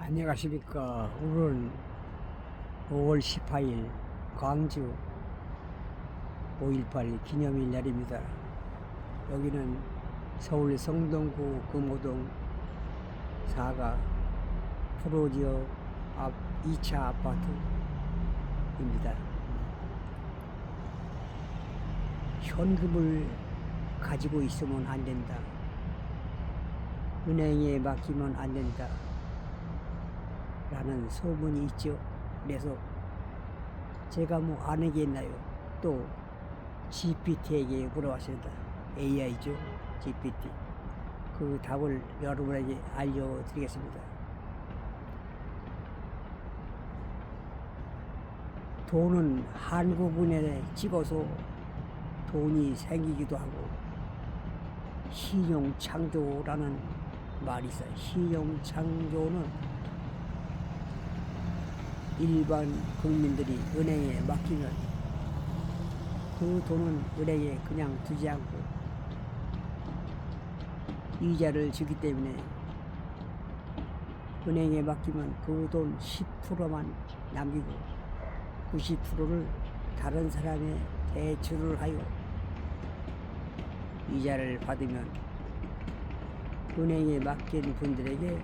안녕하십니까. 오늘은 5월 18일 광주 5.18 기념일 날입니다. 여기는 서울 성동구 금호동 4가 프로지오 앞 2차 아파트입니다. 현금을 가지고 있으면 안 된다. 은행에 맡기면 안 된다. 라는 소문이 있죠. 그래서 제가 뭐 아는 게 있나요? 또 GPT에게 물어봤습니다. AI죠. GPT. 그 답을 여러분에게 알려드리겠습니다. 돈은 한국은행에 찍어서 돈이 생기기도 하고 신용창조라는 말이 있어요. 신용창조는 일반 국민들이 은행에 맡기면 그 돈은 은행에 그냥 두지 않고 이자를 주기 때문에 은행에 맡기면 그 돈 10%만 남기고 90%를 다른 사람에 대출을 하여 이자를 받으면 은행에 맡긴 분들에게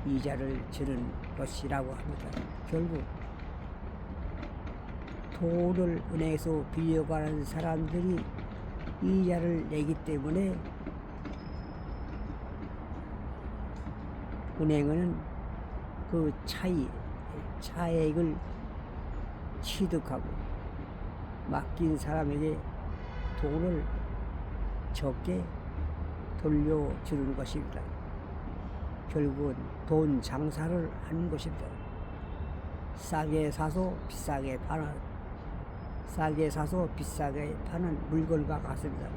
이자를 주는 것이라고 합니다. 결국 돈을 은행에서 빌려가는 사람들이 이자를 내기 때문에 은행은 그 차액을 취득하고 맡긴 사람에게 돈을 적게 돌려주는 것입니다. 결국은 돈 장사를 하는 것입니다. 싸게 사서 비싸게 파는, 싸게 사서 비싸게 파는 물건과 같습니다.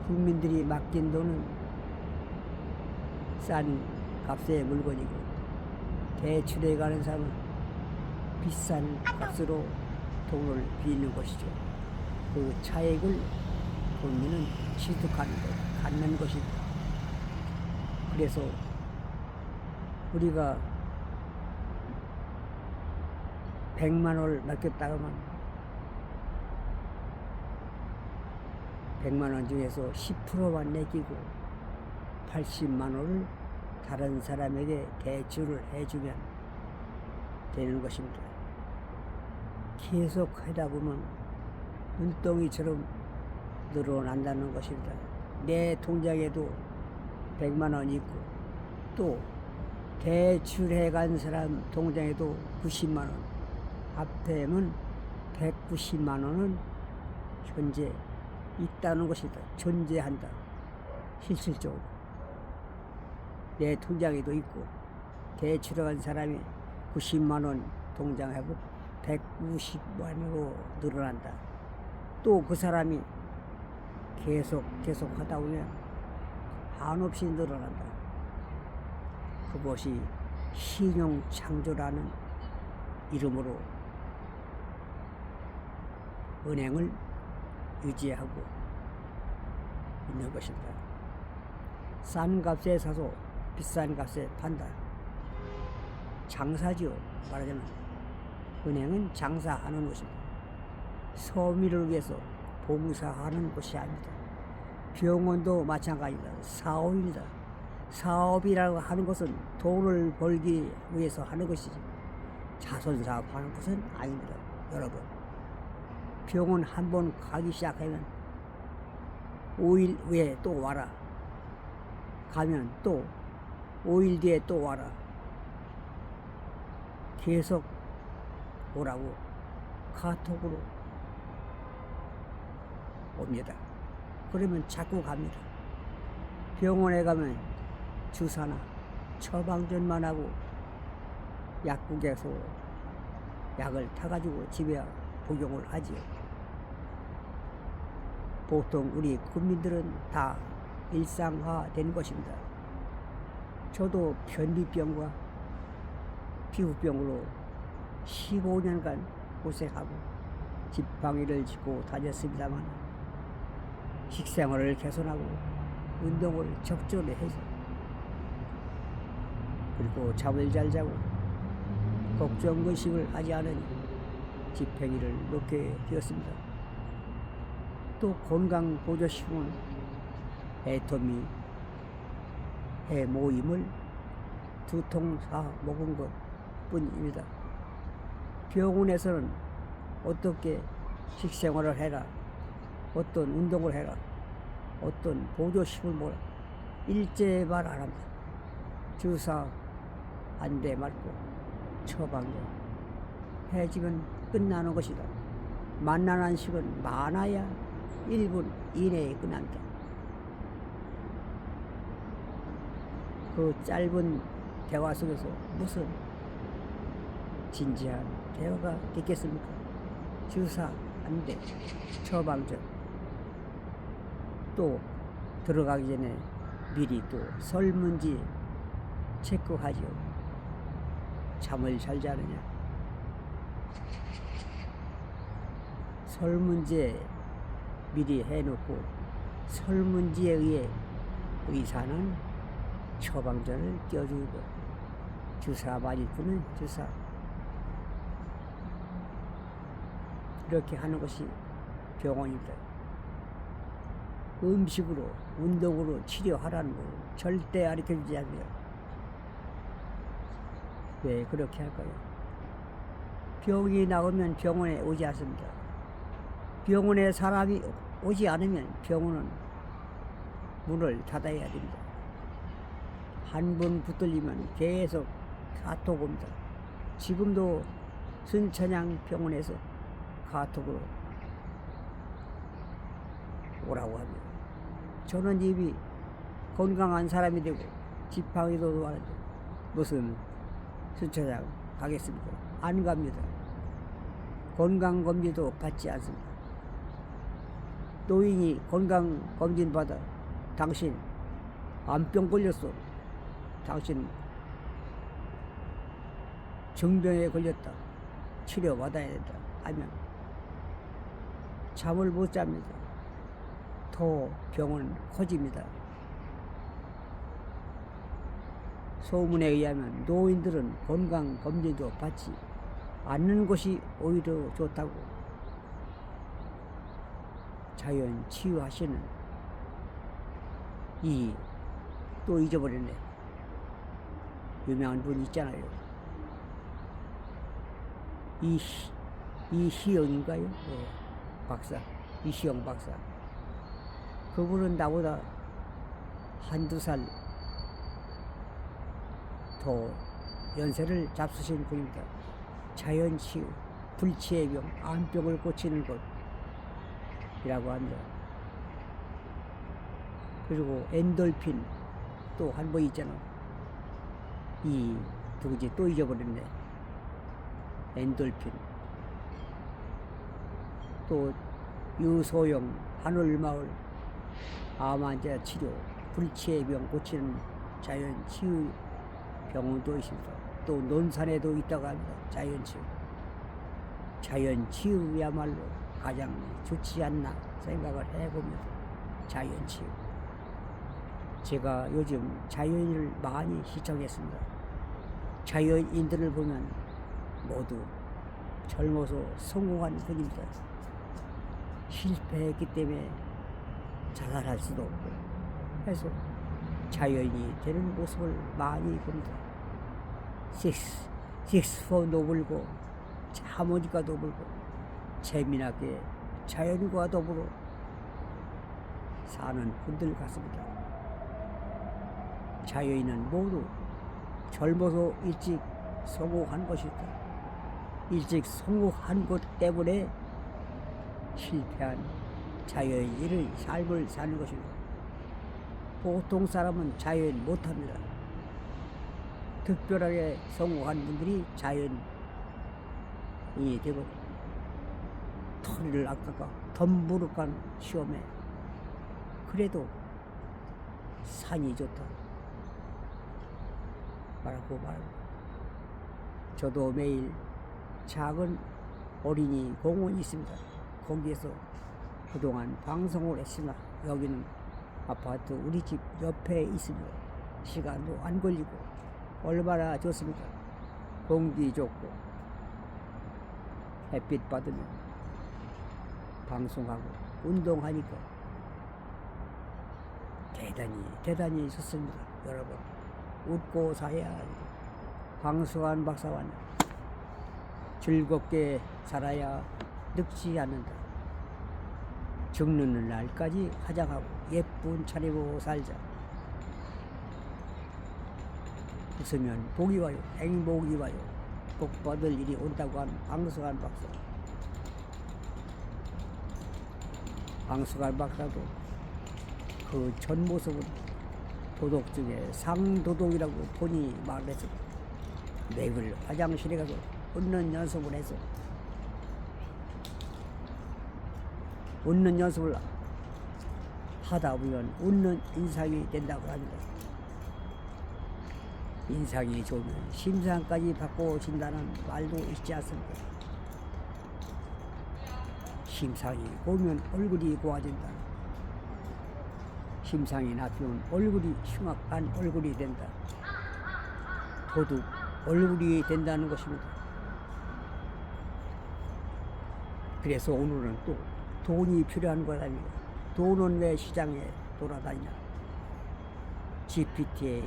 국민들이 맡긴 돈은 싼 값의 물건이고 대출해 가는 사람은 비싼 값으로 돈을 빌리는 것이죠. 그 차액을 국민은 취득하는 것, 갖는 것입니다. 그래서 우리가 100만 원을 맡겼다 하면 100만 원 중에서 10%만 내기고 80만 원을 다른 사람에게 대출을 해주면 되는 것입니다. 계속 하다 보면 눈덩이처럼 늘어난다는 것입니다. 내 통장에도 100만 원이 있고 또 대출해 간 사람 통장에도 90만 원, 합해면 190만 원은 현재 있다는 것이다. 존재한다. 실질적으로 내 통장에도 있고 대출해 간 사람이 90만 원 통장하고 190만 원으로 늘어난다. 또 그 사람이 계속 하다 보면 한없이 늘어난다. 그것이 신용창조라는 이름으로 은행을 유지하고 있는 것입니다. 싼 값에 사서 비싼 값에 판다. 장사죠. 말하자면 은행은 장사하는 것입니다. 서민을 위해서 봉사하는 것이 아닙니다. 병원도 마찬가지입니다. 사업입니다. 사업이라고 하는 것은 돈을 벌기 위해서 하는 것이지 자선사업 하는 것은 아닙니다. 여러분, 병원 한 번 가기 시작하면 5일 후에 또 와라. 가면 또 5일 뒤에 또 와라. 계속 오라고 카톡으로 옵니다. 그러면 자꾸 갑니다. 병원에 가면 주사나 처방전만 하고 약국에서 약을 타가지고 집에 복용을 하지요. 보통 우리 국민들은 다 일상화된 것입니다. 저도 변비병과 피부병으로 15년간 고생하고 지팡이를 짚고 다녔습니다만 식생활을 개선하고 운동을 적절히 해서 그리고 잠을 잘 자고 걱정의식을 하지 않으니 집행이를 놓게 되었습니다. 또 건강보조식은 애터미 해 모임을 2통 사 먹은 것 뿐입니다. 병원에서는 어떻게 식생활을 해라, 어떤 운동을 해라, 어떤 보조식을 먹어라, 일제 말 안 합니다. 주사 한 대 맞고 처방전 해지면 끝나는 것이다. 만나는 식은 많아야 1분 이내에 끝난다. 그 짧은 대화 속에서 무슨 진지한 대화가 있겠습니까? 주사 한 대, 처방전. 또 들어가기 전에 미리 또 설문지 체크하죠. 잠을 잘 자느냐. 설문지에 미리 해놓고 설문지에 의해 의사는 처방전을 껴주고 주사 맞을 분은 주사, 이렇게 하는 것이 병원입니다. 음식으로 운동으로 치료하라는 거 절대 가르쳐주지 않아요. 왜 그렇게 할까요? 병이 나오면 병원에 오지 않습니다. 병원에 사람이 오지 않으면 병원은 문을 닫아야 됩니다. 한 번 붙들리면 계속 카톡 옵니다. 지금도 순천향 병원에서 카톡으로 오라고 합니다. 저는 이미 건강한 사람이 되고 지팡이도 많은데 무슨 순천향 가겠습니까? 안 갑니다. 건강검진도 받지 않습니다. 노인이 건강검진 받아 당신 암병 걸렸어, 당신 정병에 걸렸다, 치료받아야 된다 하면 잠을 못 잡니다. 더 병은 커집니다. 소문에 의하면 노인들은 건강검진도 받지 않는 것이 오히려 좋다고 자연 치유하시는 또 잊어버렸네. 유명한 분 있잖아요. 이희영인가요? 네, 박사, 이희영 박사. 그분은 나보다 한두 살 더 연세를 잡수신 분입니다. 자연치유, 불치의 병, 암병을 고치는 것이라고 합니다. 그리고 엔돌핀 또 한 번 있잖아. 누구지? 또 잊어버렸네. 엔돌핀. 또 유소영 하늘마을 암환자 치료, 불치의 병 고치는 자연치유 병원도 있습니다. 또 논산에도 있다고 합니다. 자연치유. 자연치유야말로 가장 좋지 않나 생각을 해봅니다. 자연치유. 제가 요즘 자연인을 많이 시청했습니다. 자연인들을 보면 모두 젊어서 성공한 분입니다. 실패했기 때문에 자살할 수도 없고 해서 자연인이 되는 모습을 많이 봅니다. 식스폰도 불고 하모니카도 불고 재미나게 자연과 더불어 사는 분들 같습니다. 자연인은 모두 젊어서 일찍 성공한 것이다. 일찍 성공한 것 때문에 실패한 자연인의 삶을 사는 것입니다. 보통 사람은 자연 못합니다. 특별하게 성공한 분들이 자연인이 되고 토리를 아까가 덤부룩한 시험에 그래도 산이 좋다 말하고. 저도 매일 작은 어린이 공원이 있습니다. 거기에서 그동안 방송을 했으나 여기는 아파트 우리 집 옆에 있습니다. 시간도 안 걸리고 얼마나 좋습니까? 공기 좋고 햇빛 받으면 방송하고 운동하니까 대단히 좋습니다. 여러분 웃고 사야 합니다. 황수환 박사와는 즐겁게 살아야 늙지 않는다. 죽는 날까지 화장하고 예쁜 차리고 살자. 웃으면 복이 와요. 행복이 와요. 복 받을 일이 온다고 한 황수환 박사. 황수환 박사도 그 전 모습은 도덕 중에 상도덕이라고 본인이 말했어. 매일 화장실에 가서 웃는 연습을 해서 웃는 연습을 하다 보면 웃는 인상이 된다고 합니다. 인상이 좋으면 심상까지 바꿔진다는 말도 있지 않습니까? 심상이 고우면 얼굴이 고와진다. 심상이 나쁘면 얼굴이 흉악한 얼굴이 된다. 도둑 얼굴이 된다는 것입니다. 그래서 오늘은 또 돈이 필요한 것 아닙니까? 돈은 왜 시장에 돌아다니냐? GPT에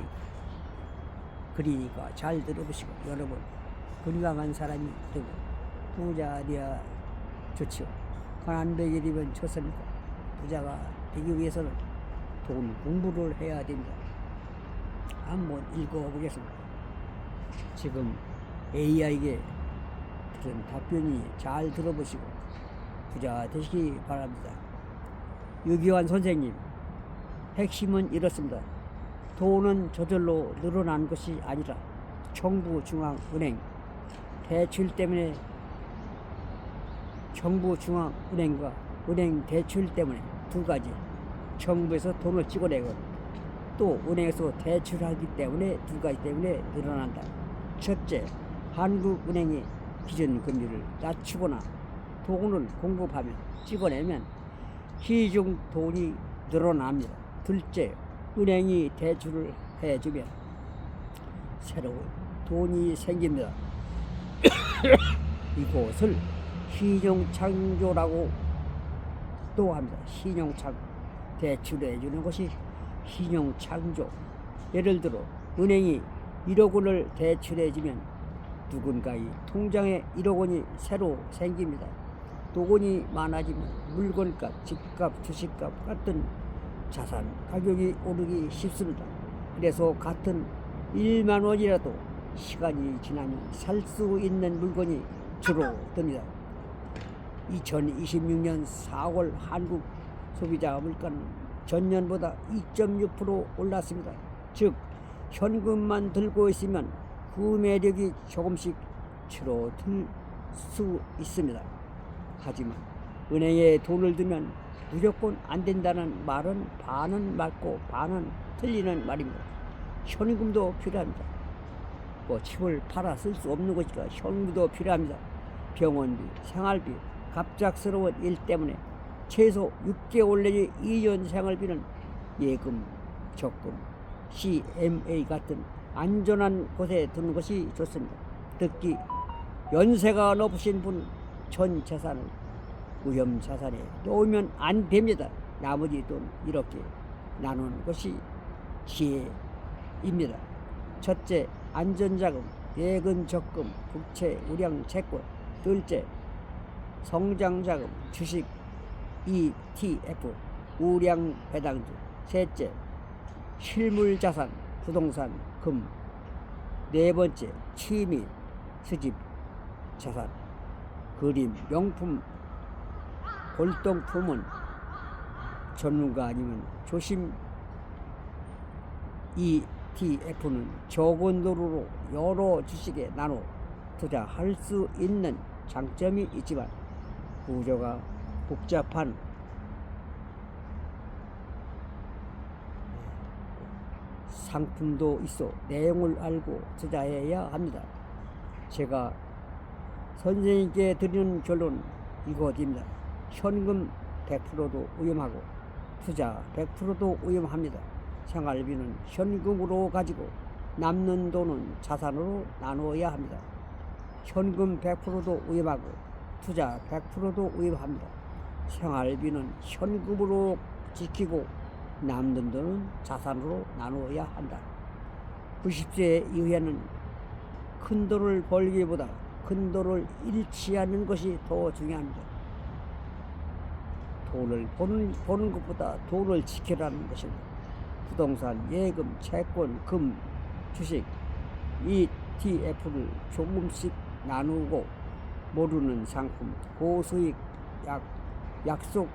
그리니까 잘 들어보시고, 여러분 건강한 사람이 되고 부자 되어야 좋지요. 가난백이 되면 좋습니까? 부자가 되기 위해서는 돈 공부를 해야 됩니다. 한번 읽어보겠습니다. 지금 AI에게 들은 답변이 잘 들어보시고 부자 되시기 바랍니다. 유기환 선생님, 핵심은 이렇습니다. 돈은 저절로 늘어난 것이 아니라 정부중앙은행 대출 때문에, 정부중앙은행과 은행 대출 때문에 두 가지, 정부에서 돈을 찍어내고 또 은행에서 대출하기 때문에 두 가지 때문에 늘어난다. 첫째, 한국은행이 기준금리를 낮추거나 돈을 공급하면 찍어내면 시중 돈이 늘어납니다. 둘째, 은행이 대출을 해주면 새로운 돈이 생깁니다. 이곳을 신용창조라고 또 합니다. 신용창조. 대출해주는 것이 신용창조. 예를 들어 은행이 1억 원을 대출해주면 누군가의 통장에 1억 원이 새로 생깁니다. 돈이 많아지면 물건값, 집값, 주식값 같은 자산 가격이 오르기 쉽습니다. 그래서 같은 1만 원이라도 시간이 지나면 살 수 있는 물건이 줄어듭니다. 2026년 4월 한국 소비자 물가는 전년보다 2.6% 올랐습니다. 즉 현금만 들고 있으면 구매력이 조금씩 줄어들 수 있습니다. 하지만 은행에 돈을 두면 무조건 안 된다는 말은 반은 맞고 반은 틀리는 말입니다. 현금도 필요합니다. 집을 팔아 쓸 수 없는 것이니까 현금도 필요합니다. 병원비, 생활비, 갑작스러운 일 때문에 최소 6개월 내지 2년 생활비는 예금, 적금, CMA 같은 안전한 곳에 두는 것이 좋습니다. 특히 연세가 높으신 분 전 재산을 위험 자산에 놓으면 안 됩니다. 나머지 돈 이렇게 나누는 것이 지혜입니다. 첫째, 안전자금, 예금, 적금, 국채, 우량, 채권. 둘째, 성장자금, 주식, ETF, 우량, 배당주. 셋째, 실물자산, 부동산, 금. 네 번째, 취미, 수집, 자산, 그림, 명품, 골동품은 전문가 아니면 조심. ETF는 적은 도로로 여러 주식에 나눠 투자할 수 있는 장점이 있지만 구조가 복잡한 상품도 있어 내용을 알고 투자해야 합니다. 제가 선생님께 드리는 결론은 이것입니다. 현금 100%도 위험하고 투자 100%도 위험합니다. 생활비는 현금으로 가지고 남는 돈은 자산으로 나누어야 합니다. 현금 100%도 위험하고 투자 100%도 위험합니다. 생활비는 현금으로 지키고 남는 돈은 자산으로 나누어야 한다. 90세 이후에는 큰 돈을 벌기보다 큰 돈을 잃지 않는 것이 더 중요합니다. 돈을 버는 것보다 돈을 지키라는 것입니다. 부동산, 예금, 채권, 금, 주식, ETF를 조금씩 나누고 모르는 상품, 고수익, 약속,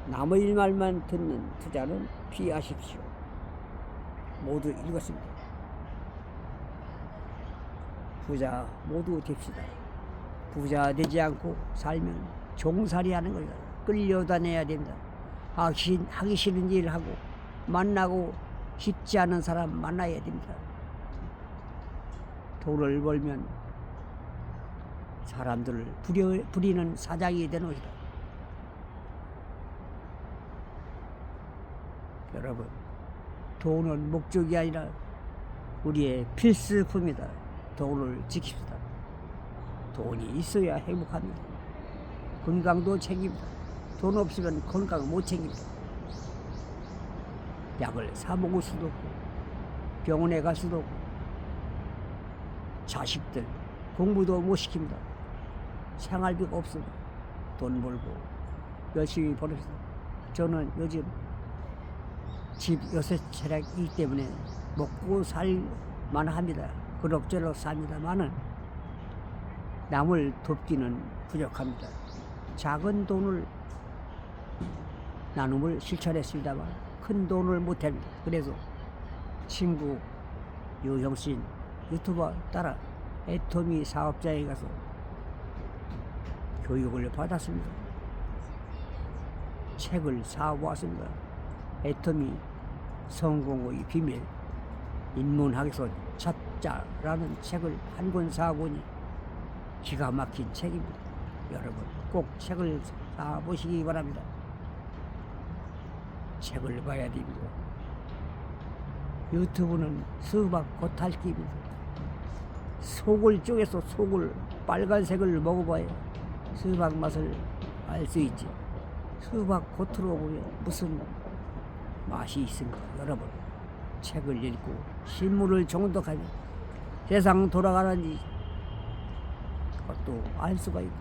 남의 말만 듣는 투자는 피하십시오. 모두 읽었습니다. 부자 모두 됩시다. 부자 되지 않고 살면 종살이 하는 거다. 끌려다녀야 된다. 하기 싫은 일 하고 만나고 싶지 않은 사람 만나야 됩니다. 돈을 벌면 사람들을 부리는 사장이 되는 것이다. 여러분, 돈은 목적이 아니라 우리의 필수품이다. 돈을 지킵시다. 돈이 있어야 행복합니다. 건강도 챙깁니다. 돈 없으면 건강 못 챙깁니다. 약을 사 먹을 수도 없고 병원에 갈 수도 없고 자식들 공부도 못 시킵니다. 생활비가 없으면 돈 벌고 열심히 벌읍시다. 저는 요즘 집 6채이기 때문에 먹고 살만 합니다. 그럭저럭 삽니다만은 남을 돕기는 부족합니다. 작은 돈을 나눔을 실천했습니다만 큰 돈을 못합니다. 그래서 친구 유형신 유튜버 따라 애터미 사업자에 가서 교육을 받았습니다. 책을 사보았습니다. 애터미 성공의 비밀 입문하기서 찾자라는 책을 한 권 사보니 기가 막힌 책입니다. 여러분 꼭 책을 사보시기 바랍니다. 책을 봐야 됩니다. 유튜브는 수박 겉핥기입니다. 속을 쪼개서 속을 빨간색을 먹어봐야 수박 맛을 알 수 있지. 수박 겉으로 보면 무슨 맛이 있습니까? 여러분 책을 읽고 실물을 정독하면 세상 돌아가는지 그것도 알 수가 있고,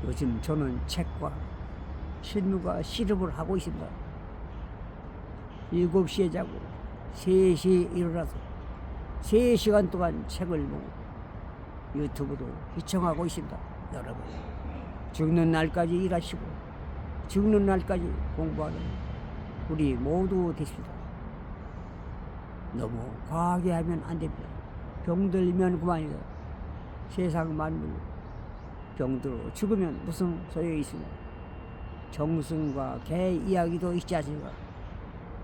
요즘 저는 책과 실무가 실습을 하고 있습니다. 7시에 자고 3시에 일어나서 3시간 동안 책을 보고 유튜브도 시청하고 있습니다. 여러분 죽는 날까지 일하시고 죽는 날까지 공부하는 우리 모두 되십시다. 너무 과하게 하면 안 됩니다. 병들면 그만이다. 세상 만물 병들어 죽으면 무슨 소용이 있습니까? 정승과 개 이야기도 있지 않습니까?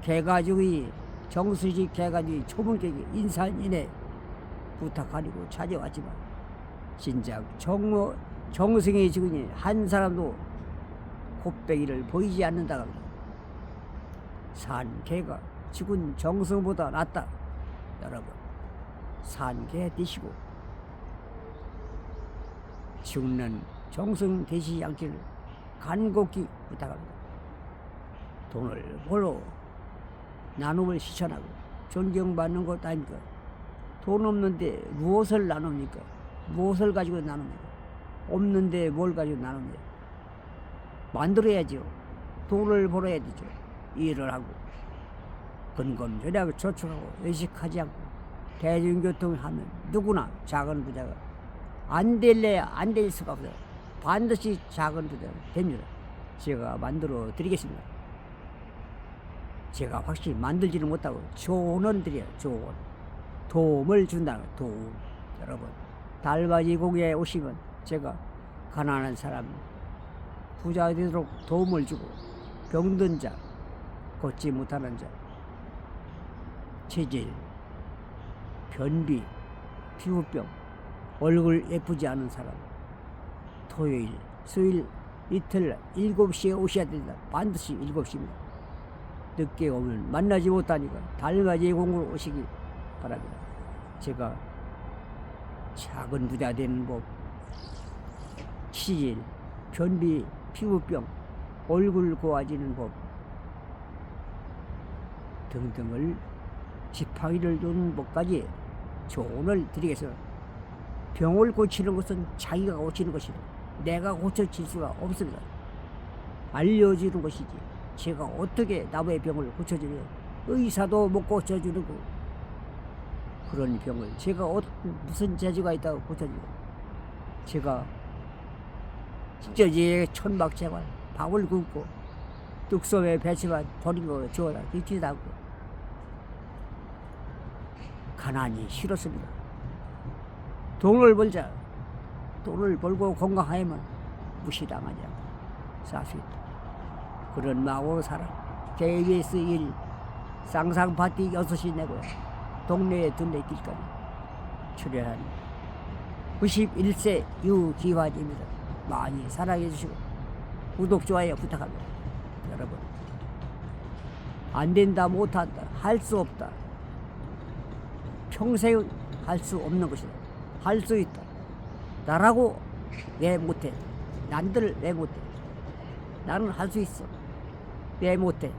개가죽이 정수지 개가죽이 초문객이 인산인해 부탁하려고 찾아왔지만 진작 정승이 죽으니 한 사람도 곱배기를 보이지 않는다 합니다. 산 개가 죽은 정승보다 낫다. 여러분 산 개 드시고 죽는 정승 되시지 않기를 간곡히 부탁합니다. 돈을 벌어 나눔을 실천하고 존경받는 것 아닙니까? 돈 없는데 무엇을 나눕니까? 무엇을 가지고 나눕니까? 없는데 뭘 가지고 나눕니까? 만들어야죠. 돈을 벌어야 되죠. 일을 하고 근검절약 저축하고 외식하지 않고 대중교통을 하면 누구나 작은 부자가 안 될래야 안 될 수가 없어요. 반드시 작은 부자가 됩니다. 제가 만들어 드리겠습니다. 제가 확실히 만들지는 못하고 조언은 드려요. 조언. 도움을 준다는 도움. 여러분 달바지 공예에 오시면 제가 가난한 사람 부자 되도록 도움을 주고 병든 자, 걷지 못하는 자, 체질, 변비, 피부병, 얼굴 예쁘지 않은 사람 토요일, 수요일, 이틀 7시에 오셔야 됩니다. 반드시 7시입니다. 늦게 오면 만나지 못하니까 달맞이 공으로 오시기 바랍니다. 제가 작은 부자 되는 법, 치질, 변비, 피부병, 얼굴 고와지는 법 등등을 지팡이를 도는 법까지 조언을 드리겠습니다. 병을 고치는 것은 자기가 고치는 것이다. 내가 고쳐질 수가 없습니다. 알려주는 것이지 제가 어떻게 남의 병을 고쳐주냐. 의사도 못 고쳐주는 거. 그런 병을 제가 무슨 재주가 있다고 고쳐주고. 제가 진짜 제 천막생활 밥을 굶고 뚝섬에 배치만 버린 거 주워다 잊지도 않고 가난이 싫었습니다. 돈을 벌자. 돈을 벌고 건강하면 무시당하지 않고 살 수 있다. 그런 마음으로 살아. KBS 1 쌍쌍파티 6시 내고요. 동네에 둘레 길까지 출연한 91세 유기환입니다. 많이 사랑해 주시고 구독, 좋아요 부탁합니다. 여러분, 안 된다, 못한다, 할 수 없다. 평생 할 수 없는 것이다. 할 수 있다. 나라고 왜 못해? 남들 왜 못해? 나는 할 수 있어. 왜 못해?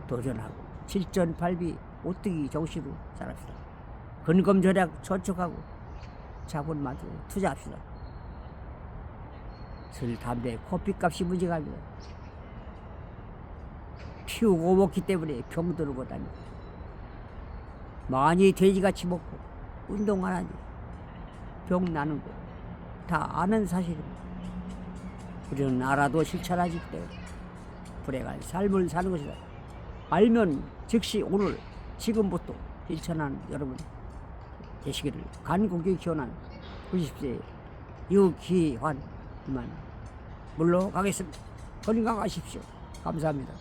도전하고 실전발휘 오뜨기 정신으로 살합시다. 근검절약 저촉하고 자본 만들고 투자합시다. 술, 담배, 커피값이 문제가 아니라 피우고 먹기 때문에 병들고 다니고 많이 돼지같이 먹고 운동 안 하니 병 나는 거 다 아는 사실입니다. 우리는 알아도 실천하지 때문에 불행한 삶을 사는 것이다. 알면 즉시 오늘 지금부터 실천하는 여러분 되시기를 간곡히 기원하는 90세 유기환 이만 물러가겠습니다. 건강하십시오. 감사합니다.